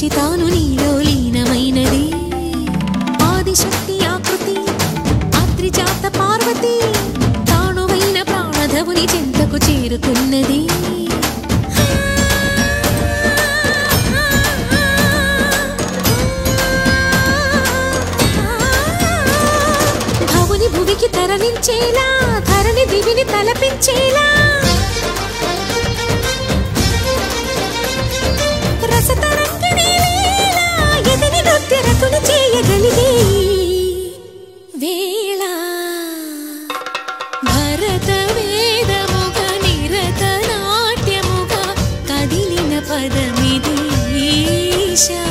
నుంచి తాను నీలో లీనమైనది ఆదిశక్తి ఆకృతి ఆత్రిజాత పార్వతి తానువైన ప్రాణధవుని చెంతకు చేరుతున్నది భవుని భువికి తరలించేలా ధరణి దివిని తలపించేలా రసతరంగిణి లీల ఎదిని నృత్యరతుని చేయగలిగే వేళ భరత వేదముగ నిరత నాట్యముగా కదిలిన పదమిది ఈశా